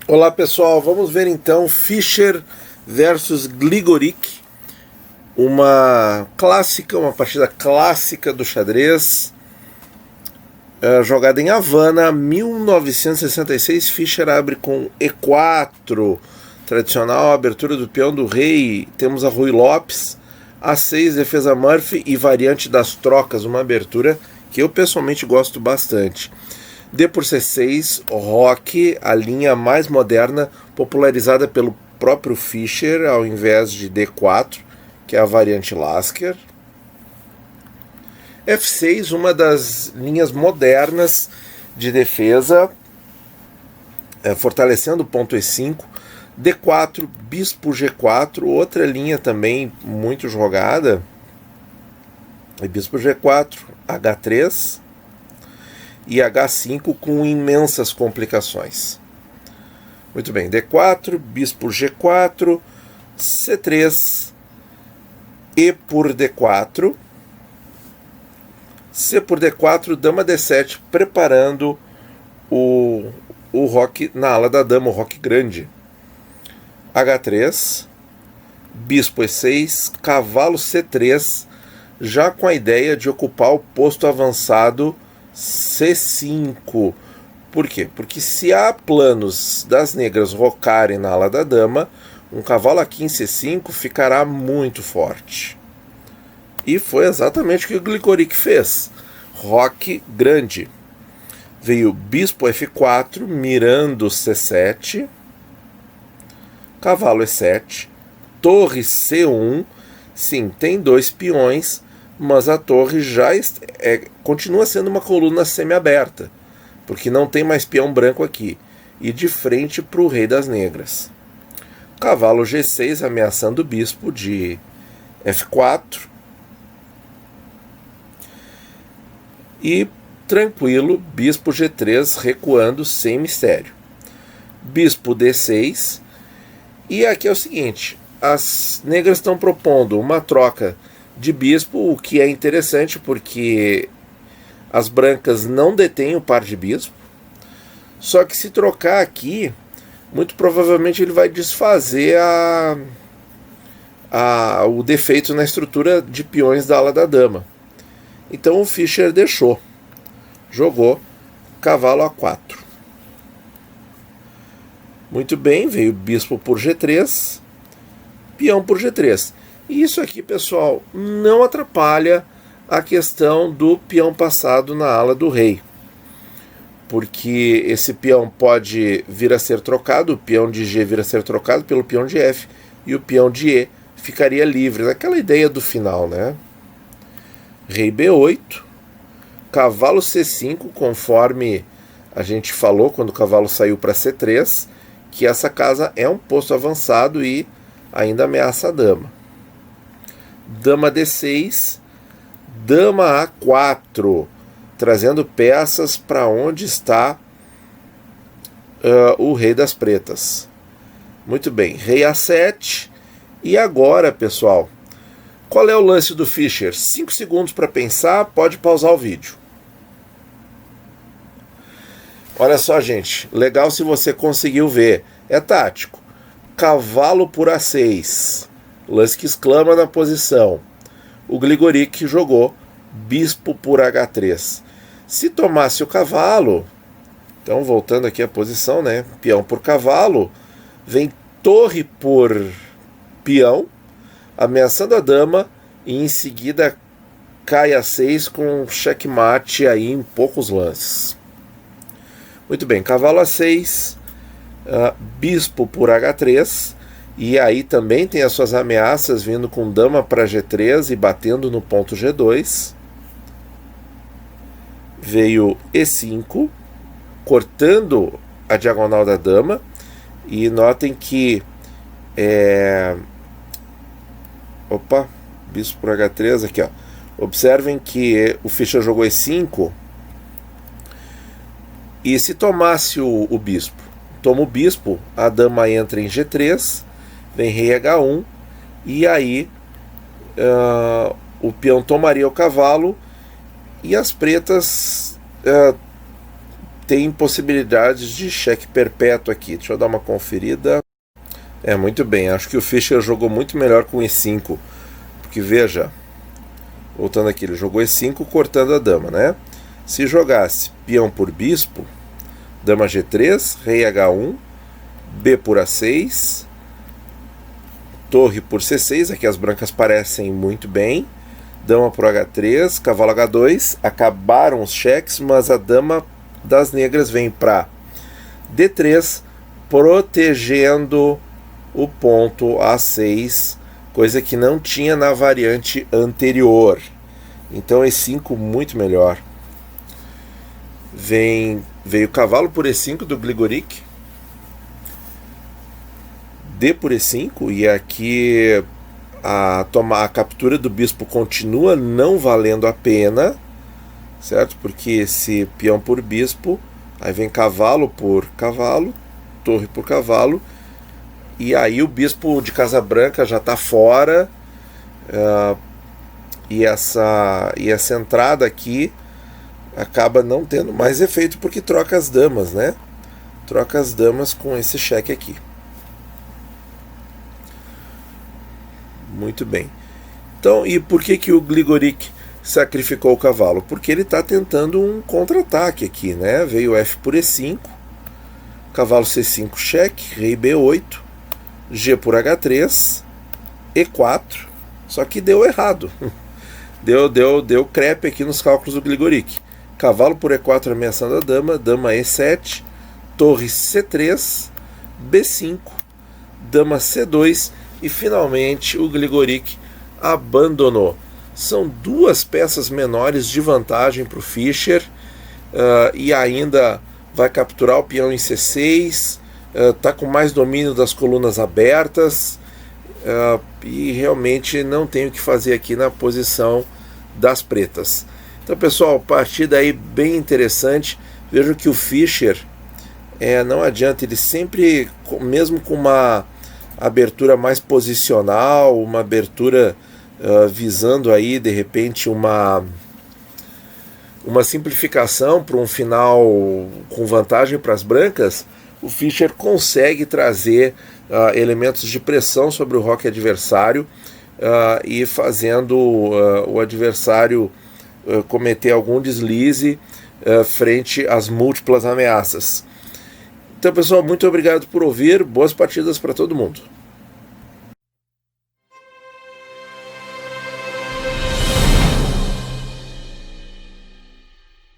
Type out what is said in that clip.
Olá pessoal, vamos ver então Fischer versus Gligoric, uma partida clássica do xadrez, jogada em Havana, 1966. Fischer abre com E4, tradicional abertura do peão do rei. Temos a Ruy Lopes, A6, defesa Murphy e variante das trocas, uma abertura que eu pessoalmente gosto bastante. D por C6, Roque, a linha mais moderna, popularizada pelo próprio Fischer, ao invés de D4, que é a variante Lasker. F6, uma das linhas modernas de defesa, fortalecendo o ponto E5. D4, Bispo G4, outra linha também muito jogada. Bispo G4, H3 e H5 com imensas complicações. Muito bem, D4, Bispo G4, C3, E por D4, C por D4, Dama D7, preparando o roque na ala da dama, o roque grande. H3, Bispo E6, Cavalo C3, já com a ideia de ocupar o posto avançado C5. Por quê? Porque se há planos das negras rocarem na ala da dama, um cavalo aqui em C5 ficará muito forte. E foi exatamente o que o Gligoric fez. Roque grande. Veio Bispo F4, mirando C7, Cavalo E7, Torre C1. Sim, tem dois peões, mas a torre já continua sendo uma coluna semi-aberta, porque não tem mais peão branco aqui, e de frente para o rei das negras. Cavalo G6 ameaçando o bispo de F4. E tranquilo, Bispo G3 recuando sem mistério. Bispo D6. E aqui é o seguinte, as negras estão propondo uma troca de bispo, o que é interessante porque as brancas não detêm o par de bispo. Só que se trocar aqui, muito provavelmente ele vai desfazer o defeito na estrutura de peões da ala da dama. Então o Fischer deixou, jogou cavalo A4. Muito bem, veio bispo por G3, peão por G3. E isso aqui, pessoal, não atrapalha a questão do peão passado na ala do rei, porque esse peão pode vir a ser trocado, o peão de G vir a ser trocado pelo peão de F, e o peão de E ficaria livre, naquela ideia do final, né? Rei B8, cavalo C5, conforme a gente falou quando o cavalo saiu para C3, que essa casa é um posto avançado e ainda ameaça a dama. Dama D6, Dama A4, trazendo peças para onde está o rei das pretas. Muito bem, rei A7. E agora, pessoal, qual é o lance do Fischer? 5 segundos para pensar, pode pausar o vídeo. Olha só, gente, legal se você conseguiu ver. É tático. Cavalo por A6. Lance que exclama na posição. O Gligoric jogou bispo por H3. Se tomasse o cavalo, então voltando aqui à posição, né? Peão por cavalo, vem torre por peão, ameaçando a dama, e em seguida cai A6 com checkmate aí em poucos lances. Muito bem, cavalo A6, bispo por H3, e aí também tem as suas ameaças vindo com dama para G3 e batendo no ponto G2. Veio E5, cortando a diagonal da dama, e notem que bispo por H3 aqui, ó. Observem que o Fischer jogou E5, e se tomasse o bispo, toma o bispo, a dama entra em G3, vem rei H1, e aí o peão tomaria o cavalo, e as pretas tem possibilidades de cheque perpétuo aqui. Deixa eu dar uma conferida. Muito bem, acho que o Fischer jogou muito melhor com E5, porque veja, voltando aqui, ele jogou E5 cortando a dama, né? Se jogasse peão por bispo, dama G3, rei H1, B por A6, torre por C6, aqui as brancas parecem muito bem, dama por H3, cavalo H2, acabaram os cheques, mas a dama das negras vem para D3, protegendo o ponto A6, coisa que não tinha na variante anterior. Então E5 muito melhor. Veio cavalo por E5 do Gligoric, D por E5, e aqui a captura do bispo continua não valendo a pena, certo? Porque esse peão por bispo, aí vem cavalo por cavalo, torre por cavalo, e aí o bispo de Casabranca já está fora, e essa entrada aqui acaba não tendo mais efeito porque troca as damas, né? Troca as damas com esse cheque aqui. Muito bem. Então, e por que o Gligoric sacrificou o cavalo? Porque ele está tentando um contra-ataque aqui, né? Veio F por E5, cavalo C5 cheque, rei B8, G por H3, E4, só que deu errado. Deu crepe aqui nos cálculos do Gligoric. Cavalo por E4 ameaçando a dama, dama E7, torre C3, B5, dama C2 e finalmente o Gligoric abandonou. São duas peças menores de vantagem para o Fischer, e ainda vai capturar o peão em C6, está com mais domínio das colunas abertas, e realmente não tem o que fazer aqui na posição das pretas. Então, pessoal, partida aí bem interessante. Vejo que o Fischer, não adianta, ele sempre, mesmo com uma abertura mais posicional, uma abertura visando aí de repente uma simplificação para um final com vantagem para as brancas, o Fischer consegue trazer elementos de pressão sobre o roque adversário, e fazendo o adversário cometer algum deslize frente às múltiplas ameaças. Então, pessoal, muito obrigado por ouvir. Boas partidas para todo mundo.